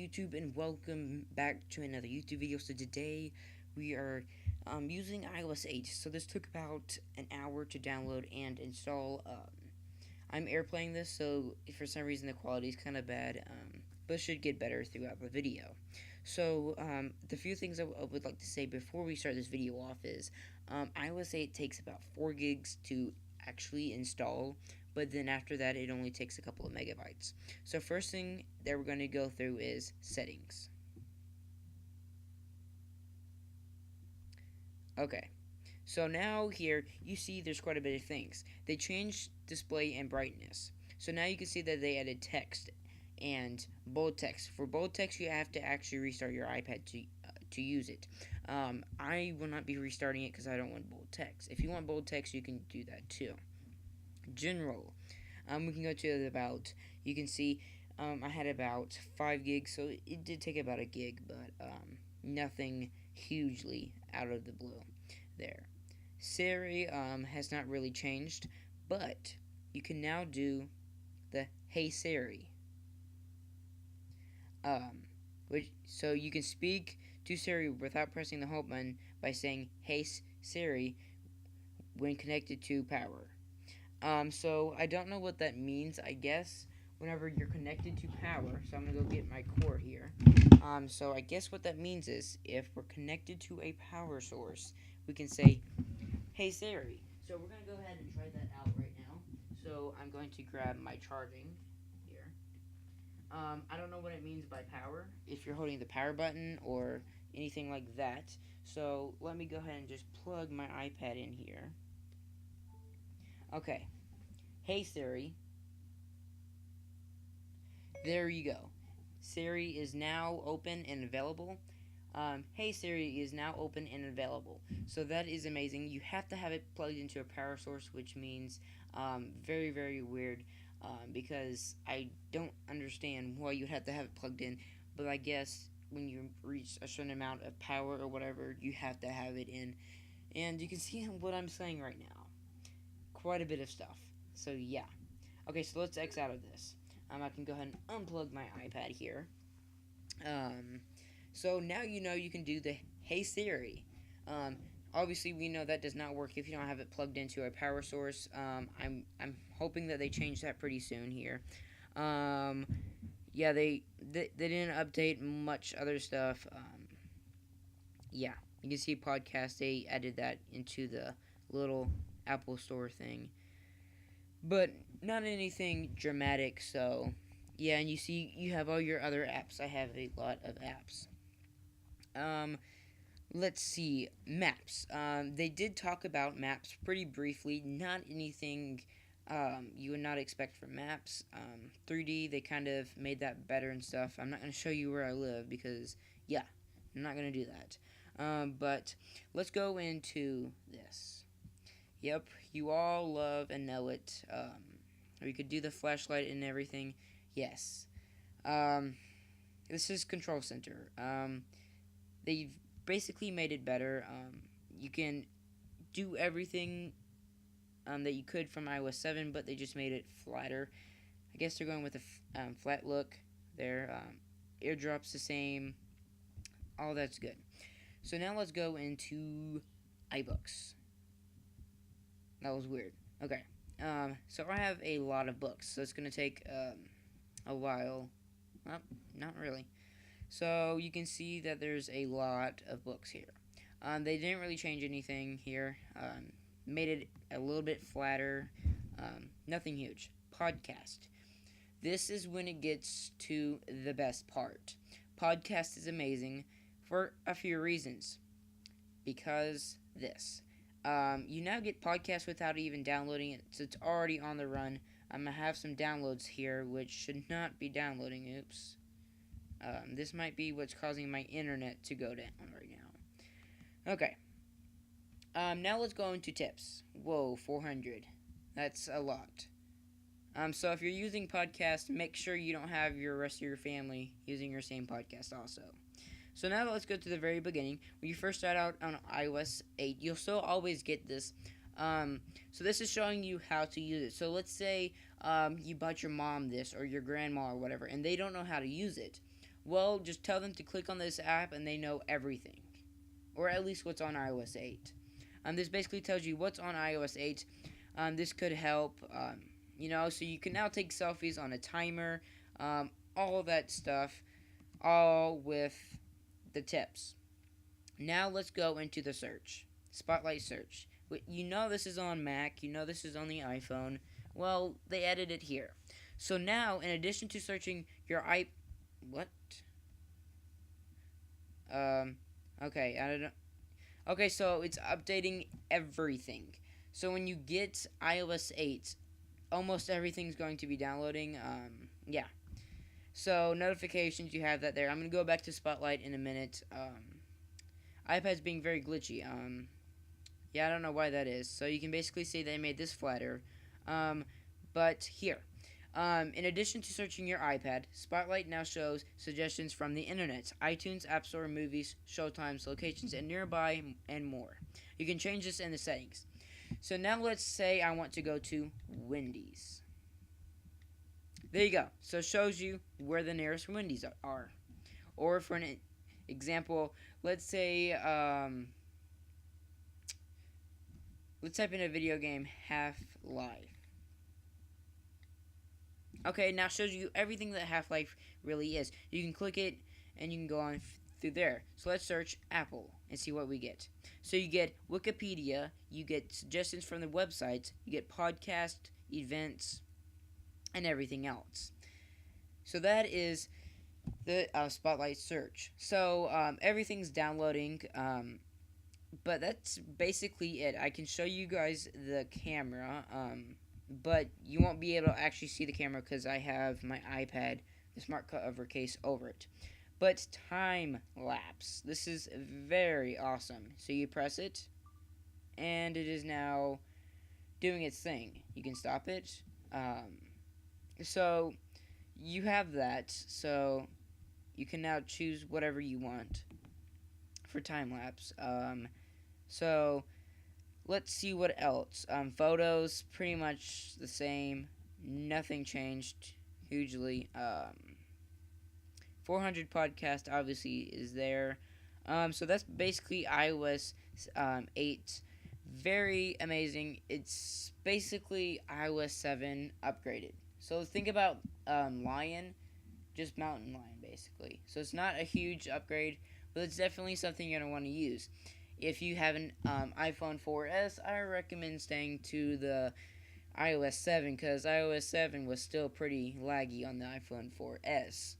YouTube, and welcome back to another YouTube video. So today we are using iOS 8. So this took about an hour to download and install. I'm airplaying this, so if for some reason the quality is kind of bad, but should get better throughout the video. So the few things I would like to say before we start this video off is iOS 8 takes about 4 gigs to actually install, but then after that it only takes a couple of megabytes. So first thing that we're going to go through is settings. Okay, so now here you see there's quite a bit of things. They changed display and brightness. So now you can see that they added text and bold text. For bold text, you have to actually restart your iPad to use it. I will not be restarting it because I don't want bold text. If you want bold text, you can do that too. General. We can go to about. You can see I had about 5 gigs, so it did take about a gig, but nothing hugely out of the blue there. Siri has not really changed, but you can now do the Hey Siri. Which so you can speak to Siri without pressing the home button by saying Hey Siri when connected to power. So I don't know what that means. I guess whenever you're connected to power, so I'm gonna go get my cord here. So I guess what that means is if we're connected to a power source, we can say, "Hey Siri." So we're gonna go ahead and try that out right now. So I'm going to grab my charging here. I don't know what it means by power, if you're holding the power button or anything like that. So let me go ahead and just plug my iPad in here. Okay. Hey Siri. There you go. Siri is now open and available. Hey Siri is now open and available. So that is amazing. You have to have it plugged into a power source, which means very, very weird because I don't understand why you have to have it plugged in. But I guess when you reach a certain amount of power or whatever, you have to have it in. And you can see what I'm saying right now. Quite a bit of stuff. So yeah. Okay, so let's X out of this. I can go ahead and unplug my iPad here. So now you know you can do the Hey Siri. Obviously, we know that does not work if you don't have it plugged into a power source. I'm hoping that they change that pretty soon here. Yeah, they didn't update much other stuff. Yeah, you can see podcast. They added that into the little Apple Store thing, but not anything dramatic. So yeah, and you see you have all your other apps. I have a lot of apps. Um, let's see, maps. They did talk about maps pretty briefly. Not anything you would not expect from maps. 3D, they kind of made that better and stuff. I'm not gonna show you where I live because yeah, I'm not gonna do that. But let's go into this. Yep, you all love and know it. We could do the flashlight and everything. Yes. Um, this is Control Center. They've basically made it better. You can do everything that you could from iOS 7, but they just made it flatter. I guess they're going with a flat look there. Airdrop's the same. All that's good. So now let's go into iBooks. That was weird. Okay. So I have a lot of books, so it's going to take a while. Well, not really. So you can see that there's a lot of books here. They didn't really change anything here. Made it a little bit flatter. Nothing huge. Podcast. This is when it gets to the best part. Podcast is amazing for a few reasons. Because this. You now get podcasts without even downloading it, so it's already on the run. I'm going to have some downloads here, which should not be downloading. Oops. This might be what's causing my internet to go down right now. Okay. Now let's go into tips. Whoa, 400. That's a lot. So if you're using podcast, make sure you don't have your rest of your family using your same podcast also. So now let's go to the very beginning. When you first start out on iOS 8, you'll still always get this. So this is showing you how to use it. So let's say you bought your mom this or your grandma or whatever, and they don't know how to use it. Well, just tell them to click on this app and they know everything, or at least what's on iOS 8. This basically tells you what's on iOS 8. This could help, so you can now take selfies on a timer, all that stuff, all with the tips. Now let's go into the search. Spotlight search. You know this is on Mac, you know this is on the iPhone. Well, they added it here. So now, in addition to searching your what? Um, okay, I don't know. Okay, so it's updating everything. So when you get iOS 8, almost everything's going to be downloading. Yeah. So notifications, you have that there. I'm gonna go back to Spotlight in a minute. iPad's being very glitchy. Yeah, I don't know why that is. So you can basically see they made this flatter. But here, in addition to searching your iPad, Spotlight now shows suggestions from the internet, iTunes, App Store, movies, showtimes, locations, and nearby, and more. You can change this in the settings. So now let's say I want to go to Wendy's. There you go. So it shows you where the nearest Wendy's are. Or for an example, let's say, let's type in a video game, Half-Life. Okay, now it shows you everything that Half-Life really is. You can click it, and you can go on through there. So let's search Apple and see what we get. So you get Wikipedia, you get suggestions from the websites, you get podcast, events, and everything else. So that is the Spotlight search. So everything's downloading, but that's basically it. I can show you guys the camera, but you won't be able to actually see the camera because I have my iPad, the smart cover case, over it. But time lapse. This is very awesome. So you press it, and it is now doing its thing. You can stop it. So you have that. So you can now choose whatever you want for time lapse. So let's see what else. Photos, pretty much the same. Nothing changed hugely. 400 podcast obviously is there. So that's basically iOS 8. Very amazing. It's basically iOS 7 upgraded. So think about Lion, just Mountain Lion basically. So it's not a huge upgrade, but it's definitely something you're going to want to use. If you have an iPhone 4S, I recommend staying to the iOS 7 because iOS 7 was still pretty laggy on the iPhone 4S.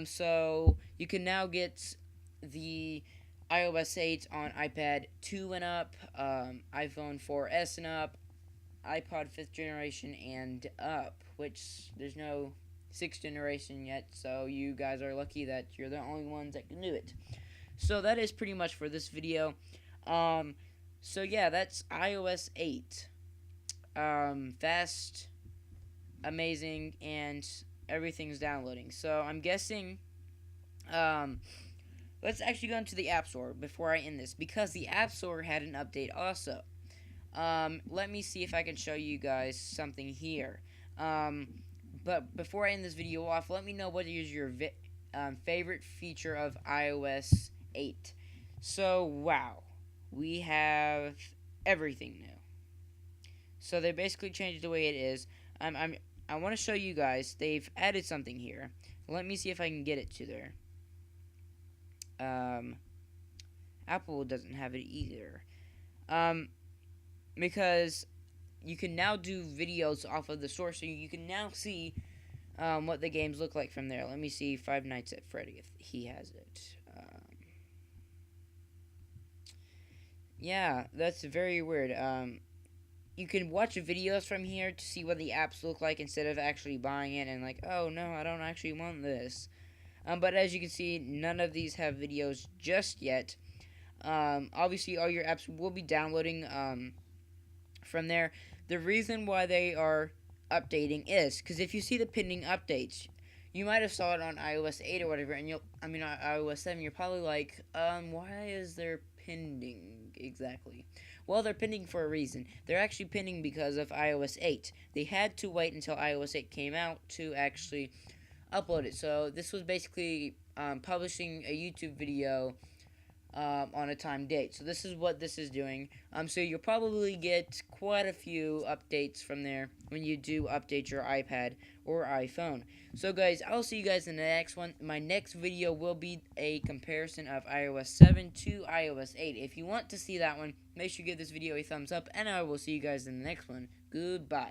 So you can now get the iOS 8 on iPad 2 and up, iPhone 4S and up, iPod 5th generation and up, which there's no 6th generation yet, so you guys are lucky that you're the only ones that can do it. So that is pretty much for this video. So yeah, that's iOS 8. Fast, amazing, and everything's downloading. So I'm guessing, let's actually go into the App Store before I end this, because the App Store had an update also. Let me see if I can show you guys something here. But before I end this video off, let me know what is your favorite feature of iOS 8. So, wow. We have everything new. So they basically changed the way it is. I want to show you guys. They've added something here. Let me see if I can get it to there. Apple doesn't have it either. Because you can now do videos off of the store, so you can now see what the games look like from there. Let me see Five Nights at Freddy if he has it. Yeah, that's very weird. You can watch videos from here to see what the apps look like instead of actually buying it and like, oh no, I don't actually want this. But as you can see, none of these have videos just yet. Obviously, all your apps will be downloading from there. The reason why they are updating is because if you see the pending updates, you might have saw it on iOS 8 or whatever, and on iOS 7, you're probably like, why is there pending exactly? Well, they're pending for a reason. They're actually pending because of iOS 8. They had to wait until iOS 8 came out to actually upload it. So this was basically publishing a YouTube video on a time date. So this is what this is doing. So you'll probably get quite a few updates from there when you do update your iPad or iPhone. So guys, I'll see you guys in the next one. My next video will be a comparison of iOS 7 to iOS 8. If you want to see that one, make sure you give this video a thumbs up, and I will see you guys in the next one. Goodbye.